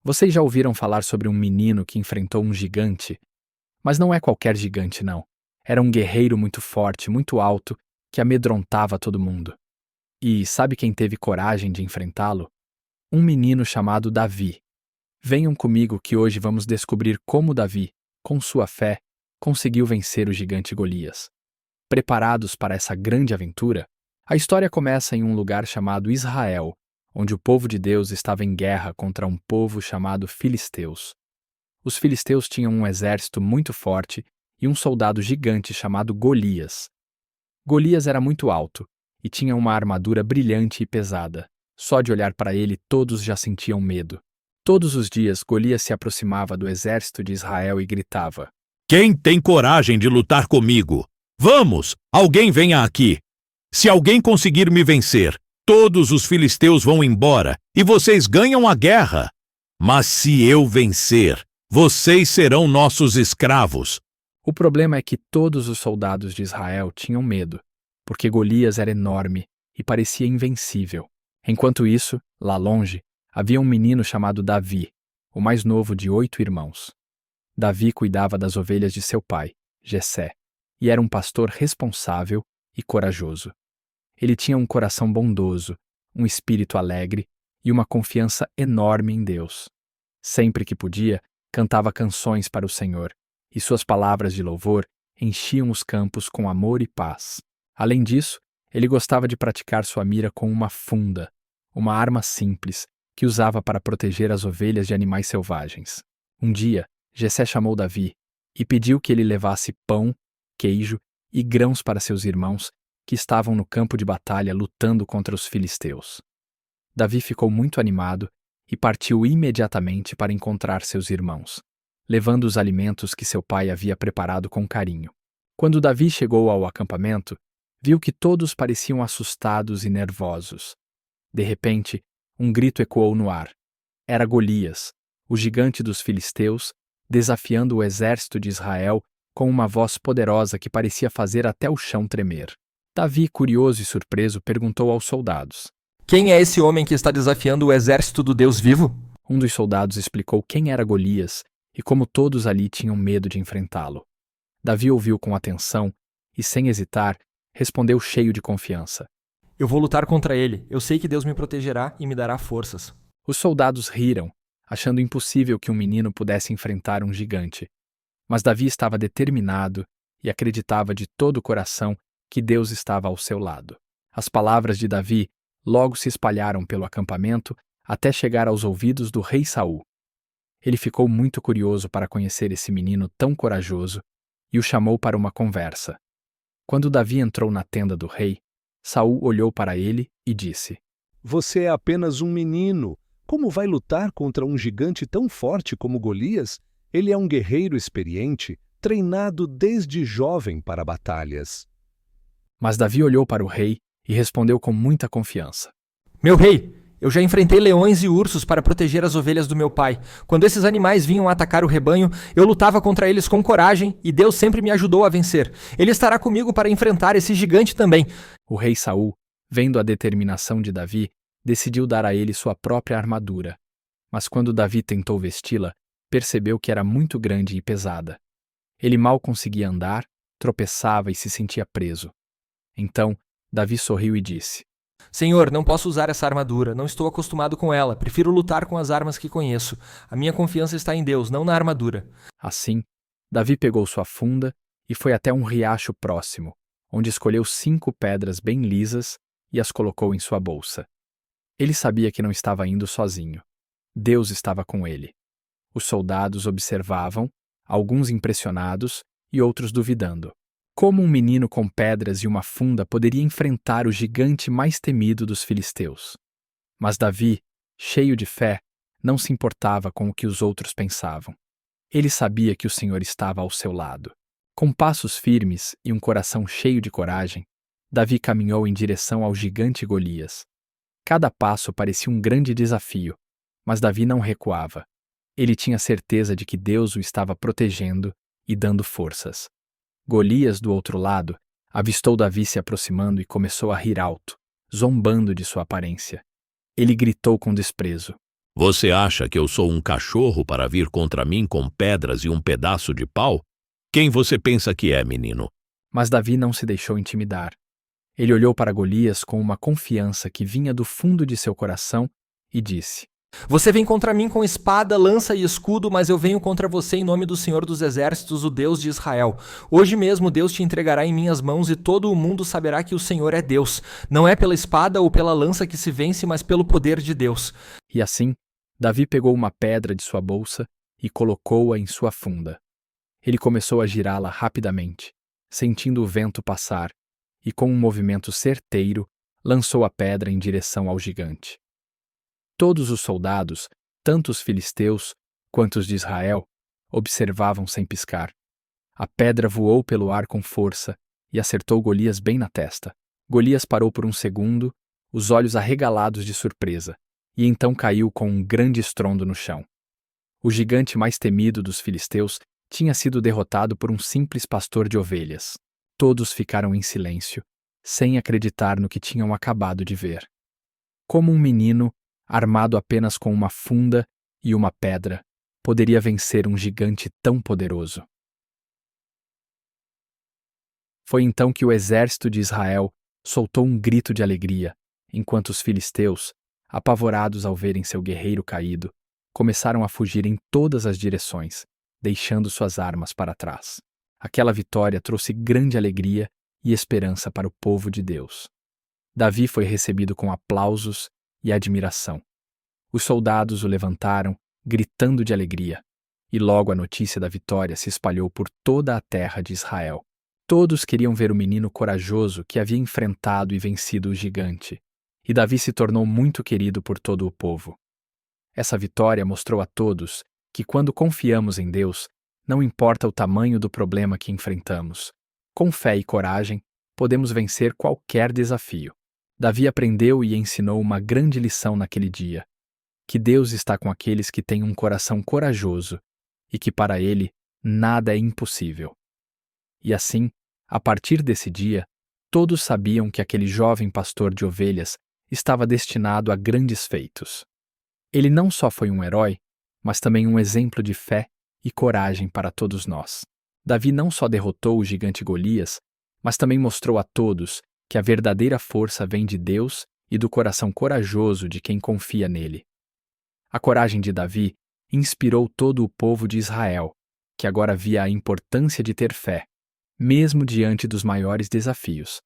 Vocês já ouviram falar sobre um menino que enfrentou um gigante? Mas não é qualquer gigante, não. Era um guerreiro muito forte, muito alto, que amedrontava todo mundo. E sabe quem teve coragem de enfrentá-lo? Um menino chamado Davi. Venham comigo que hoje vamos descobrir como Davi, com sua fé, conseguiu vencer o gigante Golias. Preparados para essa grande aventura? A história começa em um lugar chamado Israel, onde o povo de Deus estava em guerra contra um povo chamado Filisteus. Os filisteus tinham um exército muito forte e um soldado gigante chamado Golias. Golias era muito alto e tinha uma armadura brilhante e pesada. Só de olhar para ele todos já sentiam medo. Todos os dias Golias se aproximava do exército de Israel e gritava: Quem tem coragem de lutar comigo? Vamos, alguém venha aqui. Se alguém conseguir me vencer, todos os filisteus vão embora e vocês ganham a guerra. Mas se eu vencer, vocês serão nossos escravos. O problema é que todos os soldados de Israel tinham medo, porque Golias era enorme e parecia invencível. Enquanto isso, lá longe, havia um menino chamado Davi, o mais novo de 8 irmãos. Davi cuidava das ovelhas de seu pai, Jessé, e era um pastor responsável e corajoso. Ele tinha um coração bondoso, um espírito alegre e uma confiança enorme em Deus. Sempre que podia, cantava canções para o Senhor, e suas palavras de louvor enchiam os campos com amor e paz. Além disso, ele gostava de praticar sua mira com uma funda, uma arma simples, que usava para proteger as ovelhas de animais selvagens. Um dia, Jessé chamou Davi e pediu que ele levasse pão, queijo e grãos para seus irmãos que estavam no campo de batalha lutando contra os filisteus. Davi ficou muito animado e partiu imediatamente para encontrar seus irmãos, levando os alimentos que seu pai havia preparado com carinho. Quando Davi chegou ao acampamento, viu que todos pareciam assustados e nervosos. De repente, um grito ecoou no ar. Era Golias, o gigante dos filisteus, desafiando o exército de Israel com uma voz poderosa que parecia fazer até o chão tremer. Davi, curioso e surpreso, perguntou aos soldados: Quem é esse homem que está desafiando o exército do Deus vivo? Um dos soldados explicou quem era Golias e como todos ali tinham medo de enfrentá-lo. Davi ouviu com atenção e, sem hesitar, respondeu cheio de confiança: Eu vou lutar contra ele. Eu sei que Deus me protegerá e me dará forças. Os soldados riram, achando impossível que um menino pudesse enfrentar um gigante. Mas Davi estava determinado e acreditava de todo o coração que Deus estava ao seu lado. As palavras de Davi logo se espalharam pelo acampamento até chegar aos ouvidos do rei Saul. Ele ficou muito curioso para conhecer esse menino tão corajoso e o chamou para uma conversa. Quando Davi entrou na tenda do rei, Saul olhou para ele e disse: Você é apenas um menino. Como vai lutar contra um gigante tão forte como Golias? Ele é um guerreiro experiente, treinado desde jovem para batalhas. Mas Davi olhou para o rei e respondeu com muita confiança: Meu rei, eu já enfrentei leões e ursos para proteger as ovelhas do meu pai. Quando esses animais vinham atacar o rebanho, eu lutava contra eles com coragem e Deus sempre me ajudou a vencer. Ele estará comigo para enfrentar esse gigante também. O rei Saul, vendo a determinação de Davi, decidiu dar a ele sua própria armadura. Mas quando Davi tentou vesti-la, percebeu que era muito grande e pesada. Ele mal conseguia andar, tropeçava e se sentia preso. Então, Davi sorriu e disse: Senhor, não posso usar essa armadura. Não estou acostumado com ela. Prefiro lutar com as armas que conheço. A minha confiança está em Deus, não na armadura. Assim, Davi pegou sua funda e foi até um riacho próximo, onde escolheu 5 pedras bem lisas e as colocou em sua bolsa. Ele sabia que não estava indo sozinho. Deus estava com ele. Os soldados observavam, alguns impressionados e outros duvidando. Como um menino com pedras e uma funda poderia enfrentar o gigante mais temido dos filisteus? Mas Davi, cheio de fé, não se importava com o que os outros pensavam. Ele sabia que o Senhor estava ao seu lado. Com passos firmes e um coração cheio de coragem, Davi caminhou em direção ao gigante Golias. Cada passo parecia um grande desafio, mas Davi não recuava. Ele tinha certeza de que Deus o estava protegendo e dando forças. Golias, do outro lado, avistou Davi se aproximando e começou a rir alto, zombando de sua aparência. Ele gritou com desprezo: Você acha que eu sou um cachorro para vir contra mim com pedras e um pedaço de pau? Quem você pensa que é, menino? Mas Davi não se deixou intimidar. Ele olhou para Golias com uma confiança que vinha do fundo de seu coração e disse: Você vem contra mim com espada, lança e escudo, mas eu venho contra você em nome do Senhor dos Exércitos, o Deus de Israel. Hoje mesmo Deus te entregará em minhas mãos e todo o mundo saberá que o Senhor é Deus. Não é pela espada ou pela lança que se vence, mas pelo poder de Deus. E assim, Davi pegou uma pedra de sua bolsa e colocou-a em sua funda. Ele começou a girá-la rapidamente, sentindo o vento passar, e com um movimento certeiro, lançou a pedra em direção ao gigante. Todos os soldados, tanto os filisteus quanto os de Israel, observavam sem piscar. A pedra voou pelo ar com força e acertou Golias bem na testa. Golias parou por um segundo, os olhos arregalados de surpresa, e então caiu com um grande estrondo no chão. O gigante mais temido dos filisteus tinha sido derrotado por um simples pastor de ovelhas. Todos ficaram em silêncio, sem acreditar no que tinham acabado de ver. Como um menino, armado apenas com uma funda e uma pedra, poderia vencer um gigante tão poderoso? Foi então que o exército de Israel soltou um grito de alegria, enquanto os filisteus, apavorados ao verem seu guerreiro caído, começaram a fugir em todas as direções, deixando suas armas para trás. Aquela vitória trouxe grande alegria e esperança para o povo de Deus. Davi foi recebido com aplausos e admiração. Os soldados o levantaram, gritando de alegria, e logo a notícia da vitória se espalhou por toda a terra de Israel. Todos queriam ver o menino corajoso que havia enfrentado e vencido o gigante, e Davi se tornou muito querido por todo o povo. Essa vitória mostrou a todos que, quando confiamos em Deus, não importa o tamanho do problema que enfrentamos, com fé e coragem, podemos vencer qualquer desafio. Davi aprendeu e ensinou uma grande lição naquele dia: que Deus está com aqueles que têm um coração corajoso e que para Ele nada é impossível. E assim, a partir desse dia, todos sabiam que aquele jovem pastor de ovelhas estava destinado a grandes feitos. Ele não só foi um herói, mas também um exemplo de fé e coragem para todos nós. Davi não só derrotou o gigante Golias, mas também mostrou a todos que a verdadeira força vem de Deus e do coração corajoso de quem confia nele. A coragem de Davi inspirou todo o povo de Israel, que agora via a importância de ter fé, mesmo diante dos maiores desafios.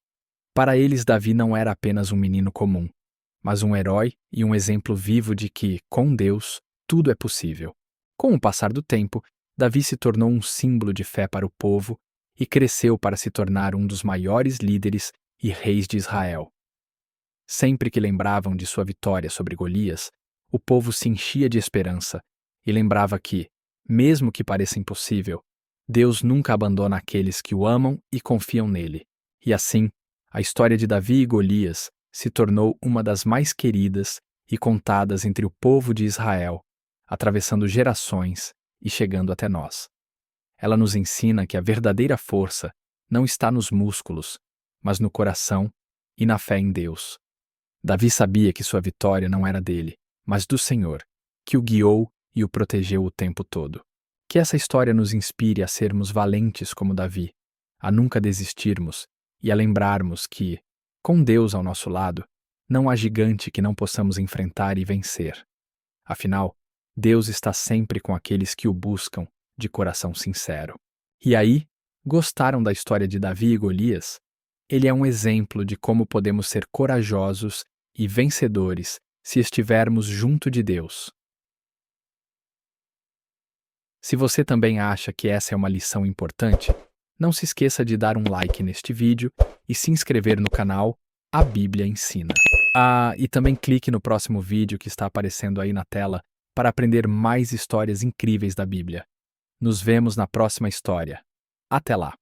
Para eles, Davi não era apenas um menino comum, mas um herói e um exemplo vivo de que, com Deus, tudo é possível. Com o passar do tempo, Davi se tornou um símbolo de fé para o povo e cresceu para se tornar um dos maiores líderes e reis de Israel. Sempre que lembravam de sua vitória sobre Golias, o povo se enchia de esperança e lembrava que, mesmo que pareça impossível, Deus nunca abandona aqueles que o amam e confiam nele. E assim, a história de Davi e Golias se tornou uma das mais queridas e contadas entre o povo de Israel, atravessando gerações e chegando até nós. Ela nos ensina que a verdadeira força não está nos músculos, mas no coração e na fé em Deus. Davi sabia que sua vitória não era dele, mas do Senhor, que o guiou e o protegeu o tempo todo. Que essa história nos inspire a sermos valentes como Davi, a nunca desistirmos e a lembrarmos que, com Deus ao nosso lado, não há gigante que não possamos enfrentar e vencer. Afinal, Deus está sempre com aqueles que o buscam de coração sincero. E aí, gostaram da história de Davi e Golias? Ele é um exemplo de como podemos ser corajosos e vencedores se estivermos junto de Deus. Se você também acha que essa é uma lição importante, não se esqueça de dar um like neste vídeo e se inscrever no canal A Bíblia Ensina. E também clique no próximo vídeo que está aparecendo aí na tela para aprender mais histórias incríveis da Bíblia. Nos vemos na próxima história. Até lá!